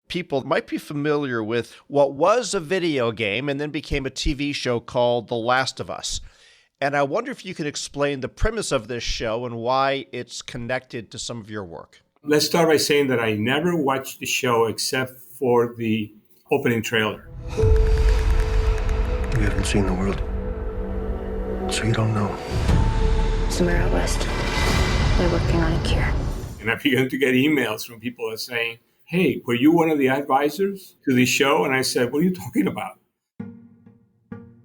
people might be familiar with what was a video game and then became a TV show called The Last of Us. And I wonder if you could explain the premise of this show and why it's connected to some of your work. Let's start by saying that I never watched the show except for the opening trailer. You haven't seen the world, so you don't know. Somewhere out west, they're working on a cure. And I began to get emails from people that saying, hey, were you one of the advisors to the show? And I said, what are you talking about?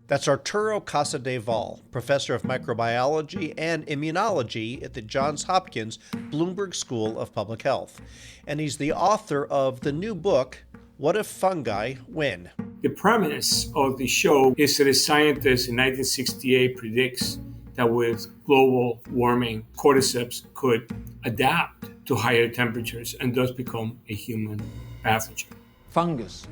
That's Arturo Casadevall, professor of microbiology and immunology at the Johns Hopkins Bloomberg School of Public Health. And he's the author of the new book, What If Fungi Win? The premise of the show is that a scientist in 1968 predicts that with global warming, cordyceps could adapt to higher temperatures and thus become a human pathogen. Fungus.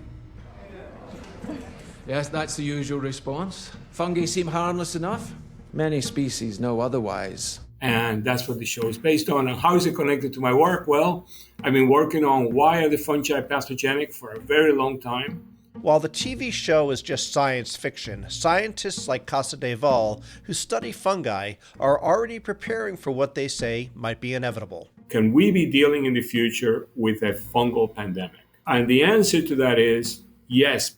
Yes, that's the usual response. Fungi seem harmless enough. Many species know otherwise. And that's what the show is based on. And how is it connected to my work? Well, I've been working on why are the fungi pathogenic for a very long time. While the TV show is just science fiction, scientists like Casadevall, who study fungi, are already preparing for what they say might be inevitable. Can we be dealing in the future with a fungal pandemic? And the answer to that is yes.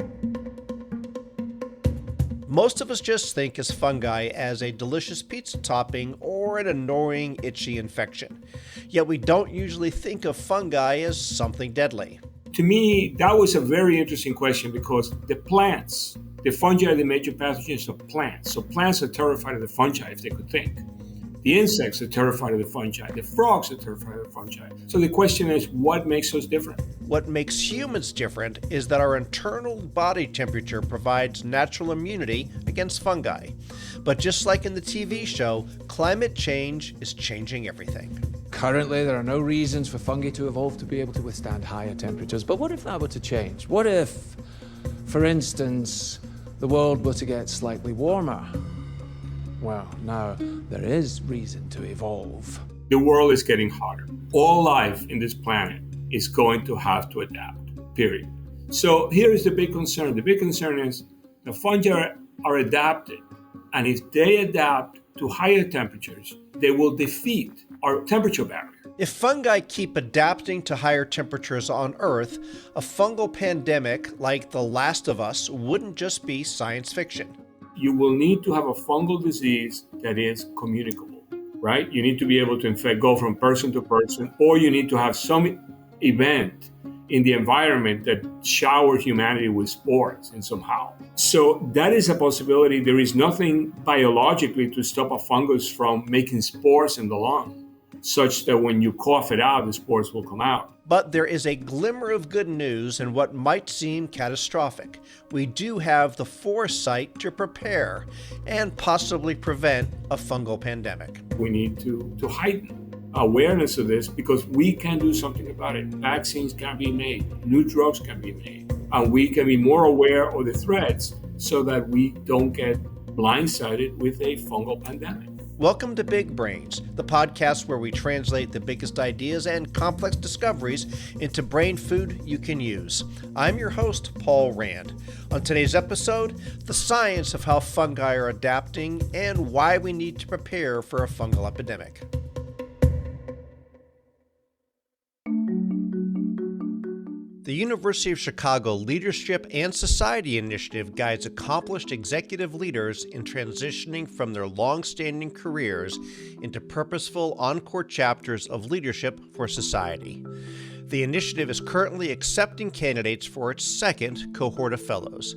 Most of us just think of fungi as a delicious pizza topping or an annoying, itchy infection. Yet we don't usually think of fungi as something deadly. To me, that was a very interesting question because the plants, the fungi are the major pathogens of plants. So plants are terrified of the fungi if they could think. The insects are terrified of the fungi. The frogs are terrified of the fungi. So the question is, what makes us different? What makes humans different is that our internal body temperature provides natural immunity against fungi. But just like in the TV show, climate change is changing everything. Currently, there are no reasons for fungi to evolve to be able to withstand higher temperatures. But what if that were to change? What if, for instance, the world were to get slightly warmer? Well, now there is reason to evolve. The world is getting hotter. All life in this planet is going to have to adapt, period. So here is the big concern. The big concern is the fungi are adapted. And if they adapt to higher temperatures, they will defeat our temperature barrier. If fungi keep adapting to higher temperatures on Earth, a fungal pandemic like The Last of Us wouldn't just be science fiction. You will need to have a fungal disease that is communicable, right? You need to be able to go from person to person, or you need to have some event in the environment that showers humanity with spores in somehow. So that is a possibility. There is nothing biologically to stop a fungus from making spores in the lung, such that when you cough it out, the spores will come out. But there is a glimmer of good news in what might seem catastrophic. We do have the foresight to prepare and possibly prevent a fungal pandemic. We need to heighten awareness of this because we can do something about it. Vaccines can be made, new drugs can be made, and we can be more aware of the threats so that we don't get blindsided with a fungal pandemic. Welcome to Big Brains, the podcast where we translate the biggest ideas and complex discoveries into brain food you can use. I'm your host, Paul Rand. On today's episode, the science of how fungi are adapting and why we need to prepare for a fungal epidemic. The University of Chicago Leadership and Society Initiative guides accomplished executive leaders in transitioning from their long-standing careers into purposeful encore chapters of leadership for society. The initiative is currently accepting candidates for its second cohort of fellows.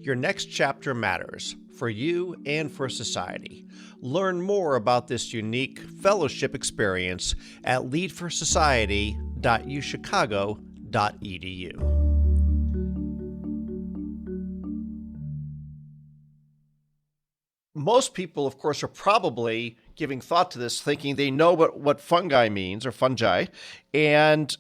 Your next chapter matters for you and for society. Learn more about this unique fellowship experience at leadforsociety.uchicago.edu. Most people, of course, are probably giving thought to this, thinking they know what fungi means, or fungi, and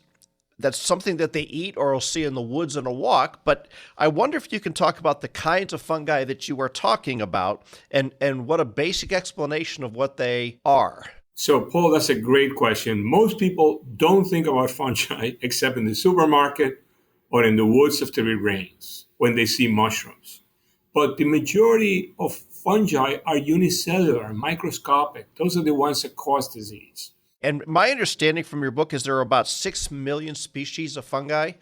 that's something that they eat or will see in the woods on a walk. But I wonder if you can talk about the kinds of fungi that you are talking about and what a basic explanation of what they are. So, Paul, that's a great question. Most people don't think about fungi except in the supermarket or in the woods after it rains when they see mushrooms. But the majority of fungi are unicellular, microscopic. Those are the ones that cause disease. And my understanding from your book is there are about 6 million species of fungi,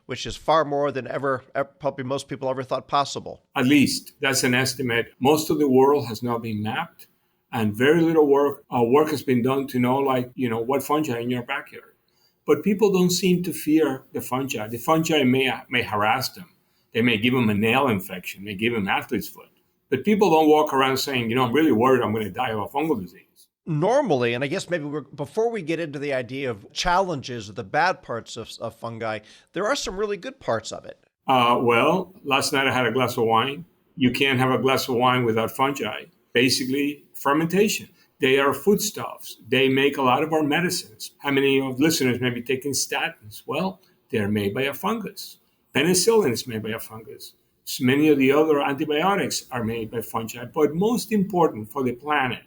which is far more than probably most people ever thought possible. At least that's an estimate. Most of the world has not been mapped, and very little work has been done to know, what fungi are in your backyard. But people don't seem to fear the fungi. The fungi may harass them. They may give them a nail infection, may give them athlete's foot. But people don't walk around saying, I'm really worried I'm going to die of a fungal disease. Normally, and I guess maybe before we get into the idea of challenges or the bad parts of fungi, there are some really good parts of it. Well, last night I had a glass of wine. You can't have a glass of wine without fungi. Basically, fermentation. They are foodstuffs. They make a lot of our medicines. How many of listeners may be taking statins? Well, they're made by a fungus. Penicillin is made by a fungus. So many of the other antibiotics are made by fungi. But most important for the planet,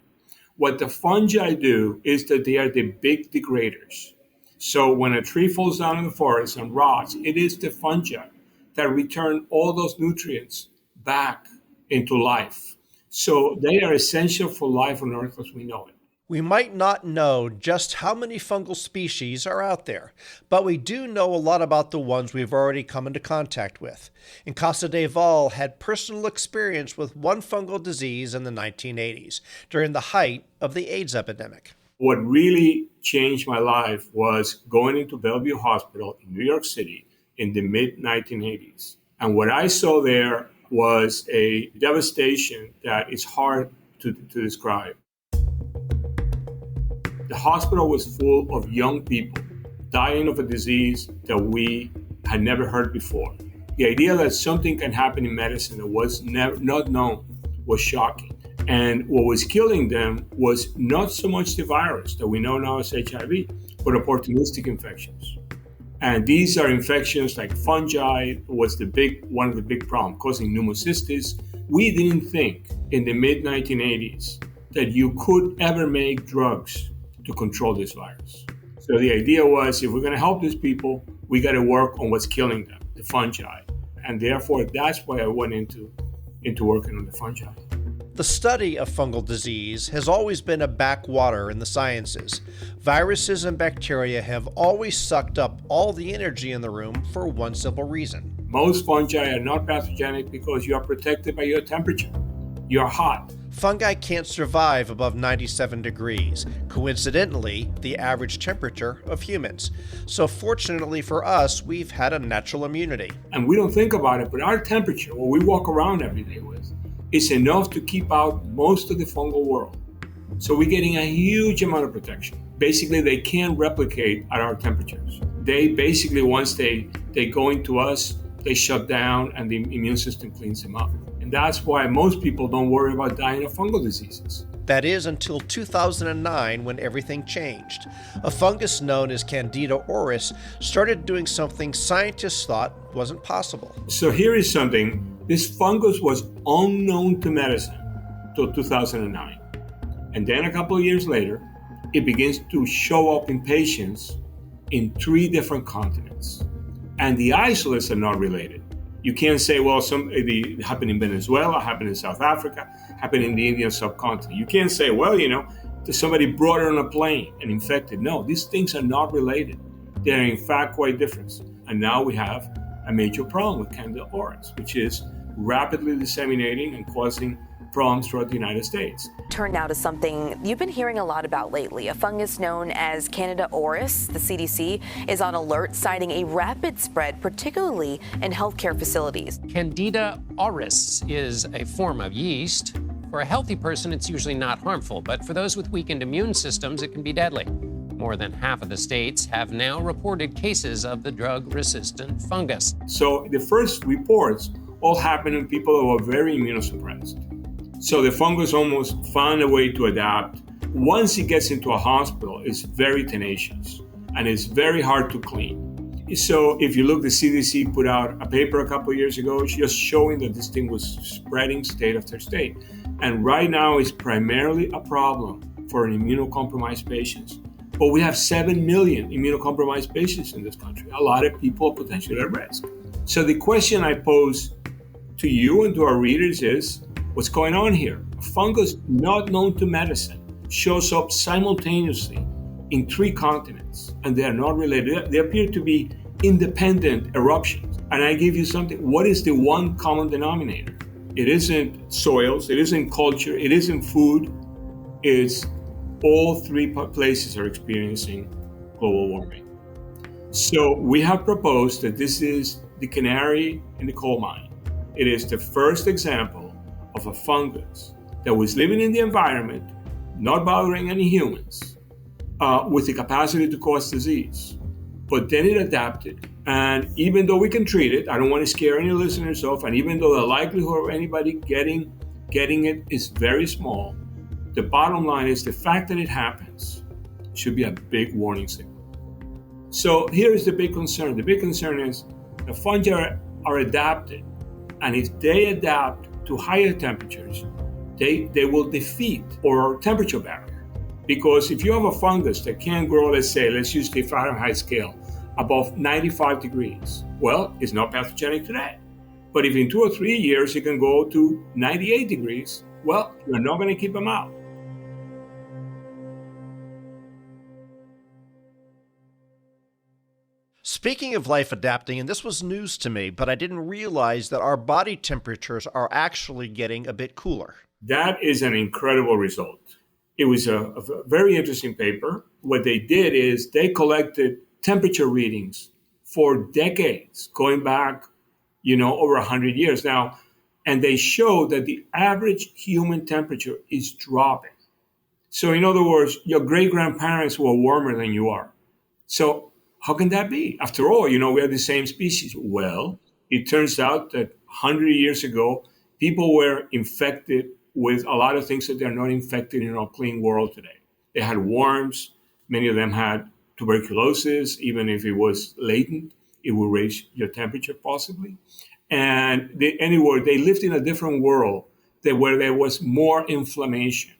what the fungi do is that they are the big degraders. So when a tree falls down in the forest and rots, it is the fungi that return all those nutrients back into life. So they are essential for life on Earth as we know it. We might not know just how many fungal species are out there, but we do know a lot about the ones we've already come into contact with. And Casadevall had personal experience with one fungal disease in the 1980s, during the height of the AIDS epidemic. What really changed my life was going into Bellevue Hospital in New York City in the mid-1980s. And what I saw there was a devastation that is hard to describe. The hospital was full of young people dying of a disease that we had never heard before. The idea that something can happen in medicine that was not known was shocking. And what was killing them was not so much the virus that we know now as HIV, but opportunistic infections. And these are infections like fungi was one of the big problems, causing pneumocystis. We didn't think in the mid-1980s that you could ever make drugs to control this virus. So the idea was, if we're going to help these people, we got to work on what's killing them, the fungi. And therefore, that's why I went into working on the fungi. The study of fungal disease has always been a backwater in the sciences. Viruses and bacteria have always sucked up all the energy in the room for one simple reason. Most fungi are not pathogenic because you are protected by your temperature. You're hot. Fungi can't survive above 97 degrees, coincidentally, the average temperature of humans. So fortunately for us, we've had a natural immunity. And we don't think about it, but our temperature, what we walk around every day with, is enough to keep out most of the fungal world. So we're getting a huge amount of protection. Basically, they can't replicate at our temperatures. They basically, once they go into us, they shut down and the immune system cleans them up. And that's why most people don't worry about dying of fungal diseases. That is until 2009 when everything changed. A fungus known as Candida auris started doing something scientists thought wasn't possible. So here is something. This fungus was unknown to medicine till 2009. And then a couple of years later, it begins to show up in patients in 3 different continents. And the isolates are not related. You can't say, well, it happened in Venezuela, happened in South Africa, happened in the Indian subcontinent. You can't say, well, somebody brought it on a plane and infected. No, these things are not related. They're in fact quite different. And now we have a major problem with Candida auris, which is rapidly disseminating and causing problems throughout the United States. Turn now to something you've been hearing a lot about lately, a fungus known as Candida auris. The CDC is on alert, citing a rapid spread, particularly in healthcare facilities. Candida auris is a form of yeast. For a healthy person, it's usually not harmful, but for those with weakened immune systems, it can be deadly. More than half of the states have now reported cases of the drug-resistant fungus. So the first reports all happened in people who were very immunosuppressed. So the fungus almost found a way to adapt. Once it gets into a hospital, it's very tenacious and it's very hard to clean. So if you look, the CDC put out a paper a couple of years ago just showing that this thing was spreading state after state. And right now it's primarily a problem for immunocompromised patients. But we have 7 million immunocompromised patients in this country. A lot of people are potentially at risk. So the question I pose to you and to our readers is, what's going on here? A fungus not known to medicine shows up simultaneously in 3 continents, and they are not related. They appear to be independent eruptions. And I give you something. What is the one common denominator? It isn't soils, it isn't culture, it isn't food. It's all 3 places are experiencing global warming. So we have proposed that this is the canary in the coal mine. It is the first example of a fungus that was living in the environment, not bothering any humans, with the capacity to cause disease. But then it adapted. And even though we can treat it, I don't want to scare any listeners off, and even though the likelihood of anybody getting it is very small, the bottom line is the fact that it happens should be a big warning signal. So here is the big concern. The big concern is the fungi are adapted, and if they adapt to higher temperatures, they will defeat our temperature barrier. Because if you have a fungus that can grow, let's use the Fahrenheit scale, above 95 degrees, well, it's not pathogenic today. But if in 2 or 3 years it can go to 98 degrees, well, you're not going to keep them out. Speaking of life adapting, and this was news to me, but I didn't realize that our body temperatures are actually getting a bit cooler. That is an incredible result. It was a very interesting paper. What they did is they collected temperature readings for decades, going back, over 100 years now, and they showed that the average human temperature is dropping. So in other words, your great-grandparents were warmer than you are. So how can that be? After all, we are the same species. Well, it turns out that 100 years ago, people were infected with a lot of things that they're not infected in our clean world today. They had worms. Many of them had tuberculosis. Even if it was latent, it would raise your temperature possibly. And they lived in a different world where there was more inflammation.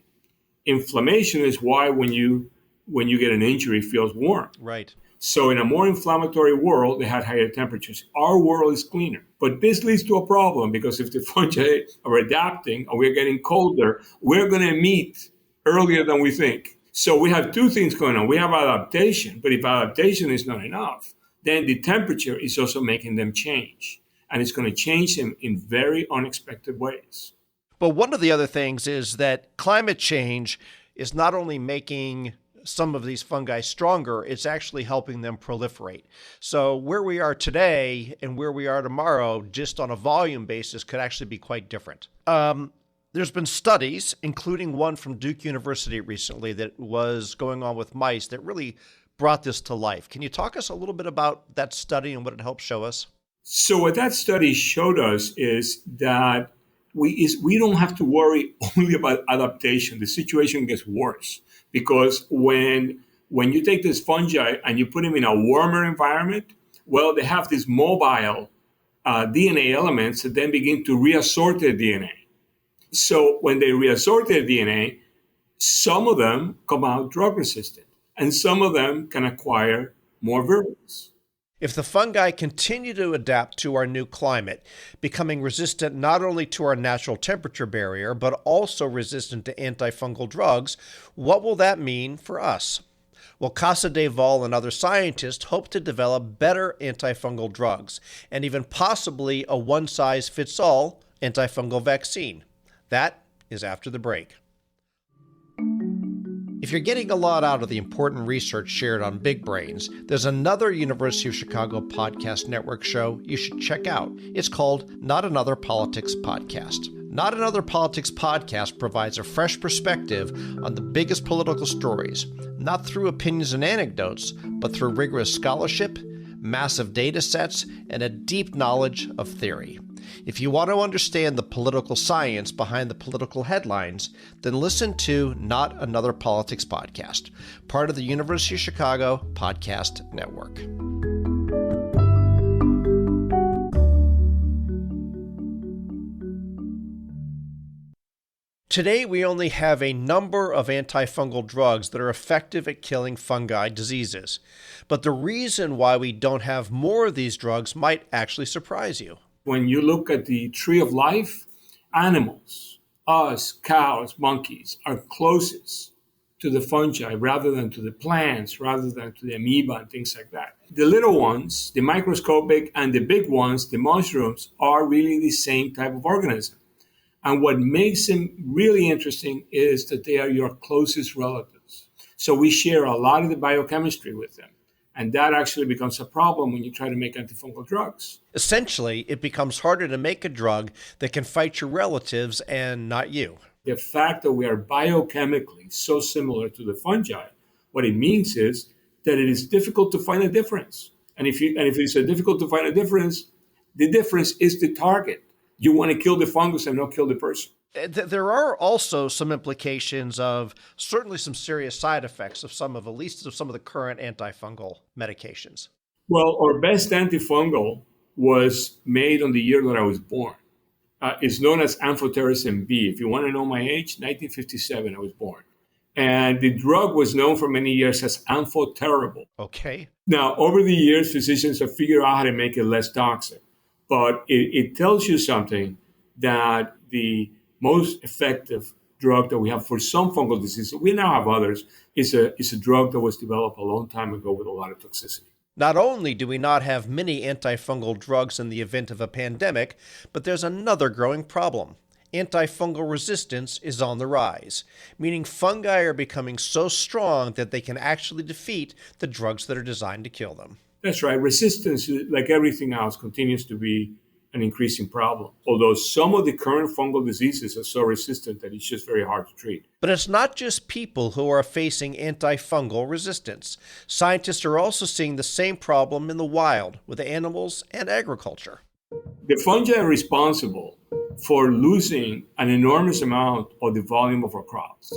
Inflammation is why when you get an injury, it feels warm. Right. So in a more inflammatory world, they had higher temperatures. Our world is cleaner. But this leads to a problem, because if the fungi are adapting and we're getting colder, we're going to meet earlier than we think. So we have 2 things going on. We have adaptation, but if adaptation is not enough, then the temperature is also making them change. And it's going to change them in very unexpected ways. But one of the other things is that climate change is not only making some of these fungi stronger, it's actually helping them proliferate. So where we are today and where we are tomorrow, just on a volume basis, could actually be quite different. There's been studies, including one from Duke University recently that was going on with mice, that really brought this to life. Can you talk us a little bit about that study and what it helped show us? So what that study showed us is that we don't have to worry only about adaptation. The situation gets worse, because when you take this fungi and you put them in a warmer environment, well, they have these mobile DNA elements that then begin to reassort their DNA. So when they reassort their DNA, some of them come out drug resistant, and some of them can acquire more virulence. If the fungi continue to adapt to our new climate, becoming resistant not only to our natural temperature barrier, but also resistant to antifungal drugs, what will that mean for us? Well, Casadevall and other scientists hope to develop better antifungal drugs, and even possibly a one-size-fits-all antifungal vaccine. That is after the break. If you're getting a lot out of the important research shared on Big Brains, there's another University of Chicago podcast network show you should check out. It's called Not Another Politics Podcast. Not Another Politics Podcast provides a fresh perspective on the biggest political stories, not through opinions and anecdotes, but through rigorous scholarship, massive data sets, and a deep knowledge of theory. If you want to understand the political science behind the political headlines, then listen to Not Another Politics Podcast, part of the University of Chicago Podcast Network. Today, we only have a number of antifungal drugs that are effective at killing fungi diseases. But the reason why we don't have more of these drugs might actually surprise you. When you look at the tree of life, animals, us, cows, monkeys, are closest to the fungi rather than to the plants, rather than to the amoeba and things like that. The little ones, the microscopic, and the big ones, the mushrooms, are really the same type of organism. And what makes them really interesting is that they are your closest relatives. So we share a lot of the biochemistry with them. And that actually becomes a problem when you try to make antifungal drugs. Essentially, it becomes harder to make a drug that can fight your relatives and not you. The fact that we are biochemically so similar to the fungi, what it means is that it is difficult to find a difference. And if it's difficult to find a difference, the difference is the target. You want to kill the fungus and not kill the person. There are also some implications of certainly some serious side effects of at least some of the current antifungal medications. Well, our best antifungal was made on the year that I was born. It's known as amphotericin B. If you want to know my age, 1957, I was born. And the drug was known for many years as amphoterrible. Okay. Now, over the years, physicians have figured out how to make it less toxic. But it tells you something that the most effective drug that we have for some fungal diseases, we now have others, is a drug that was developed a long time ago with a lot of toxicity. Not only do we not have many antifungal drugs in the event of a pandemic, but there's another growing problem. Antifungal resistance is on the rise, meaning fungi are becoming so strong that they can actually defeat the drugs that are designed to kill them. That's right. Resistance, like everything else, continues to be an increasing problem, although some of the current fungal diseases are so resistant that it's just very hard to treat. But it's not just people who are facing antifungal resistance. Scientists are also seeing the same problem in the wild with animals and agriculture. The fungi are responsible for losing an enormous amount of the volume of our crops.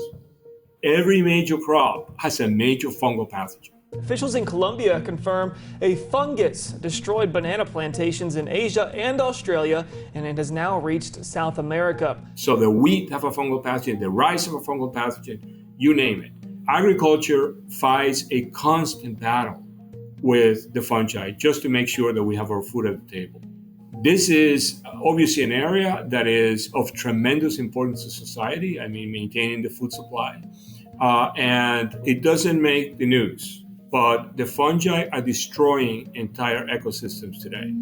Every major crop has a major fungal pathogen. Officials in Colombia confirm a fungus destroyed banana plantations in Asia and Australia, and it has now reached South America. So the wheat have a fungal pathogen, the rice have a fungal pathogen, you name it. Agriculture fights a constant battle with the fungi just to make sure that we have our food at the table. This is obviously an area that is of tremendous importance to society. I mean, maintaining the food supply. And it doesn't make the news. But the fungi are destroying entire ecosystems today.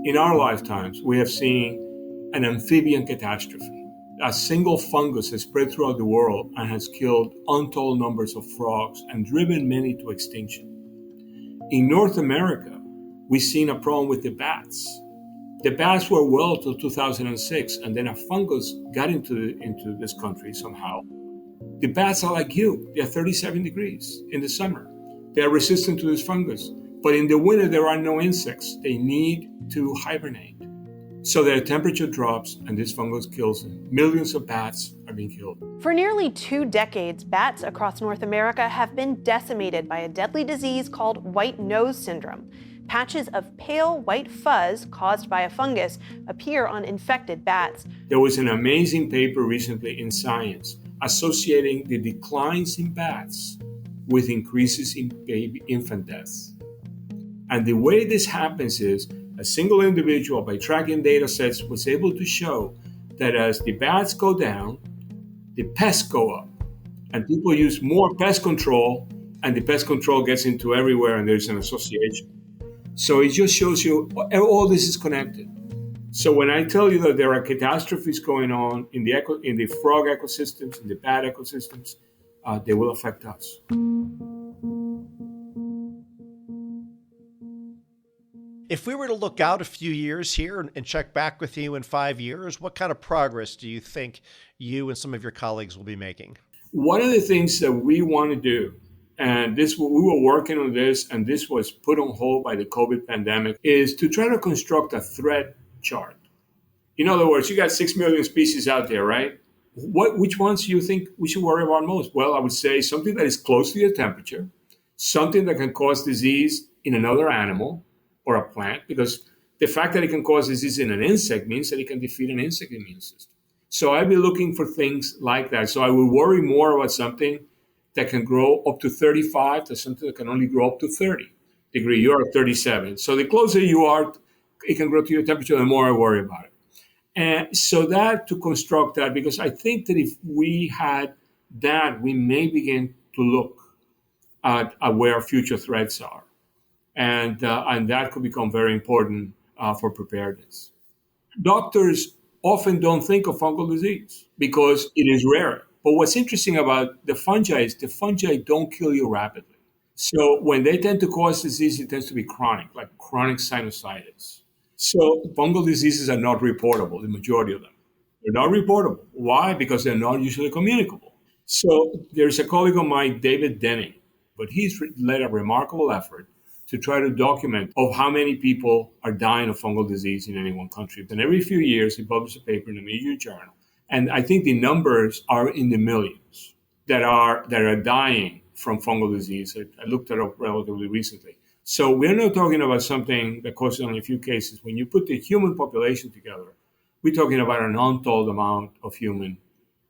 In our lifetimes, we have seen an amphibian catastrophe. A single fungus has spread throughout the world and has killed untold numbers of frogs and driven many to extinction. In North America, we've seen a problem with the bats. The bats were well till 2006, and then a fungus got into this country somehow. The bats are like you. They're 37 degrees in the summer. They're resistant to this fungus. But in the winter, there are no insects. They need to hibernate. So their temperature drops and this fungus kills them. Millions of bats are being killed. For nearly 2 decades, bats across North America have been decimated by a deadly disease called white nose syndrome. Patches of pale white fuzz caused by a fungus appear on infected bats. There was an amazing paper recently in Science associating the declines in bats with increases in infant deaths. And the way this happens is a single individual, by tracking data sets, was able to show that as the bats go down, the pests go up. And people use more pest control, and the pest control gets into everywhere, and there's an association. So it just shows you all this is connected. So when I tell you that there are catastrophes going on in the frog ecosystems, in the bat ecosystems, they will affect us. If we were to look out a few years here and check back with you in 5 years, what kind of progress do you think you and some of your colleagues will be making? One of the things that we want to do, and we were working on this, and this was put on hold by the COVID pandemic, is to try to construct a threat chart. In other words, you got 6 million species out there, right? Which ones do you think we should worry about most? Well, I would say something that is close to your temperature, something that can cause disease in another animal or a plant, because the fact that it can cause disease in an insect means that it can defeat an insect immune system. So I'd be looking for things like that. So I would worry more about something that can grow up to 35 to something that can only grow up to 30 degrees. You're at 37. So the closer you are, it can grow to your temperature, the more I worry about it. And so that to construct that, because I think that if we had that, we may begin to look at where future threats are. And that could become very important for preparedness. Doctors often don't think of fungal disease because it is rare. But what's interesting about the fungi is the fungi don't kill you rapidly. So when they tend to cause disease, it tends to be chronic, like chronic sinusitis. So fungal diseases are not reportable, the majority of them. They're not reportable. Why? Because they're not usually communicable. So there's a colleague of mine, David Denning, but he's led a remarkable effort to try to document of how many people are dying of fungal disease in any one country. And every few years, he publishes a paper in a major journal. And I think the numbers are in the millions that are dying from fungal disease. I looked it up relatively recently. So we're not talking about something that causes only a few cases. When you put the human population together, we're talking about an untold amount of human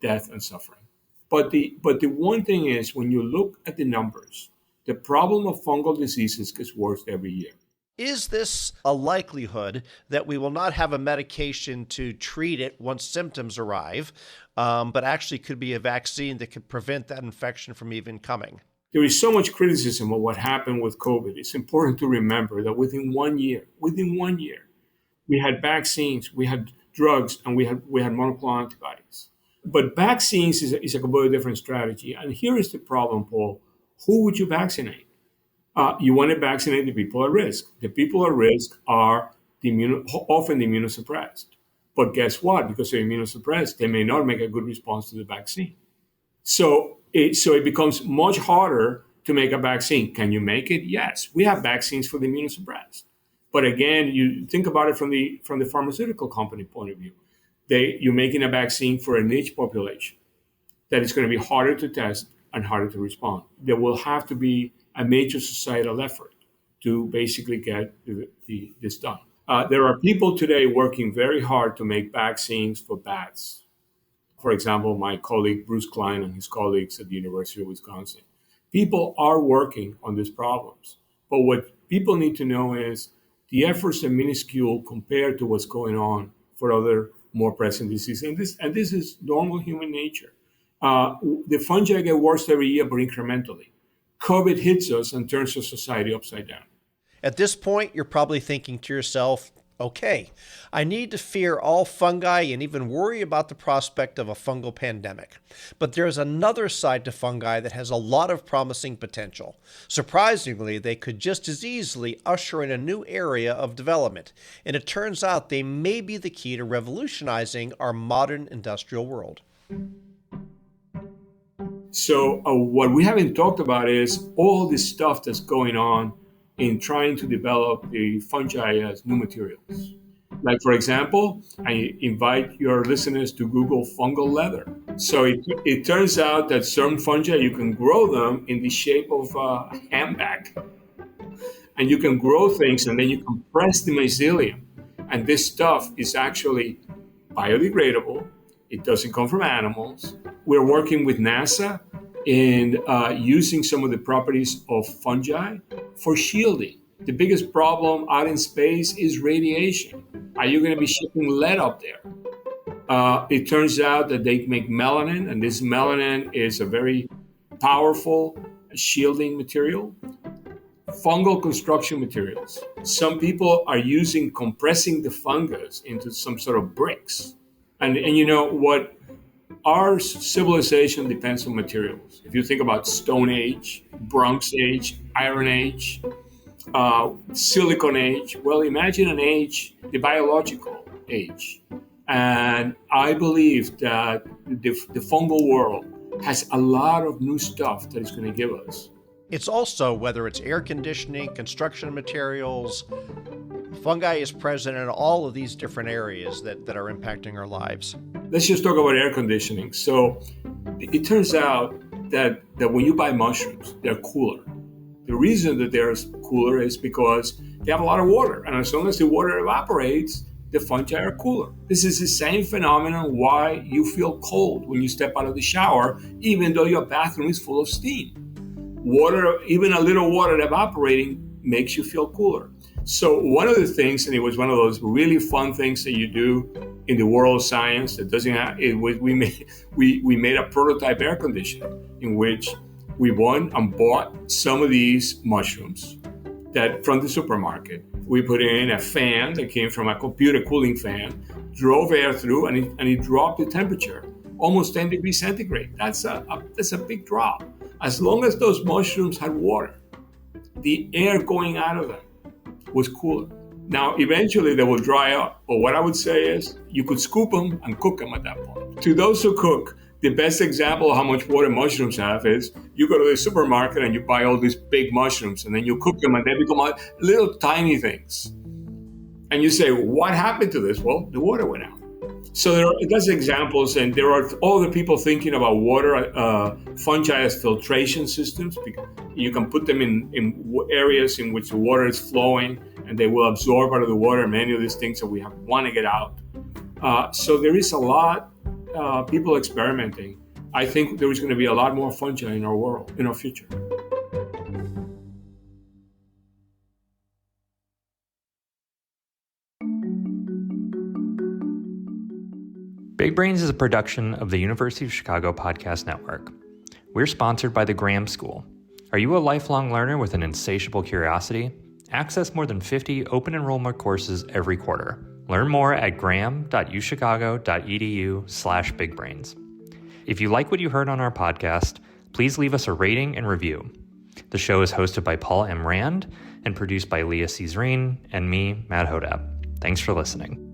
death and suffering. But the one thing is, when you look at the numbers, the problem of fungal diseases gets worse every year. Is this a likelihood that we will not have a medication to treat it once symptoms arrive, but actually could be a vaccine that could prevent that infection from even coming? There is so much criticism of what happened with COVID. It's important to remember that within 1 year, we had vaccines, we had drugs, and we had monoclonal antibodies. But vaccines is a completely different strategy. And here is the problem, Paul. Who would you vaccinate? You want to vaccinate the people at risk. The people at risk are often immunosuppressed. But guess what? Because they're immunosuppressed, they may not make a good response to the vaccine. So it becomes much harder to make a vaccine. Can you make it? Yes. We have vaccines for the immunosuppressed. But again, you think about it from the pharmaceutical company point of view. You're making a vaccine for a niche population that is going to be harder to test and harder to respond. There will have to be a major societal effort to basically get this done. There are people today working very hard to make vaccines for bats. For example, my colleague Bruce Klein and his colleagues at the University of Wisconsin. People are working on these problems. But what people need to know is the efforts are minuscule compared to what's going on for other more present diseases. And this is normal human nature. The fungi get worse every year, but incrementally. COVID hits us and turns our society upside down. At this point, you're probably thinking to yourself, okay, I need to fear all fungi and even worry about the prospect of a fungal pandemic. But there's another side to fungi that has a lot of promising potential. Surprisingly, they could just as easily usher in a new area of development. And it turns out they may be the key to revolutionizing our modern industrial world. So what we haven't talked about is all this stuff that's going on in trying to develop the fungi as new materials. Like, for example, I invite your listeners to Google fungal leather. So it turns out that certain fungi, you can grow them in the shape of a handbag. And you can grow things and then you compress the mycelium. And this stuff is actually biodegradable. It doesn't come from animals. We're working with NASA in using some of the properties of fungi for shielding. The biggest problem out in space is radiation. Are you going to be shipping lead up there? It turns out that they make melanin, and this melanin is a very powerful shielding material. Fungal construction materials. Some people are compressing the fungus into some sort of bricks. And you know what? Our civilization depends on materials. If you think about Stone Age, Bronze Age, Iron Age, Silicon Age, well, imagine an age, the biological age. And I believe that the fungal world has a lot of new stuff that it's going to give us. It's also, whether it's air conditioning, construction materials, fungi is present in all of these different areas that are impacting our lives. Let's just talk about air conditioning. So it turns out that when you buy mushrooms, they're cooler. The reason that they're cooler is because they have a lot of water. And as soon as the water evaporates, the fungi are cooler. This is the same phenomenon why you feel cold when you step out of the shower, even though your bathroom is full of steam. Water, even a little water evaporating, makes you feel cooler. So one of the things, and it was one of those really fun things that you do in the world of science that doesn't have, we made a prototype air conditioner in which we went and bought some of these mushrooms that from the supermarket. We put in a fan that came from a computer cooling fan, drove air through, and it dropped the temperature almost 10 degrees centigrade. That's a big drop. As long as those mushrooms had water, the air going out of them was cooler. Now, eventually they will dry up, but what I would say is you could scoop them and cook them at that point. To those who cook, the best example of how much water mushrooms have is you go to the supermarket and you buy all these big mushrooms and then you cook them and they become little tiny things. And you say, what happened to this? Well, the water went out. So that's examples, and there are all the people thinking about water, fungi as filtration systems. You can put them in areas in which the water is flowing and they will absorb out of the water many of these things that we want to get out. So there is a lot people experimenting. I think there is going to be a lot more fungi in our world, in our future. Big Brains is a production of the University of Chicago Podcast Network. We're sponsored by the Graham School. Are you a lifelong learner with an insatiable curiosity? Access more than 50 open enrollment courses every quarter. Learn more at graham.uchicago.edu/bigbrains. If you like what you heard on our podcast, please leave us a rating and review. The show is hosted by Paul M. Rand and produced by Leah Cesarine and me, Matt Hodap. Thanks for listening.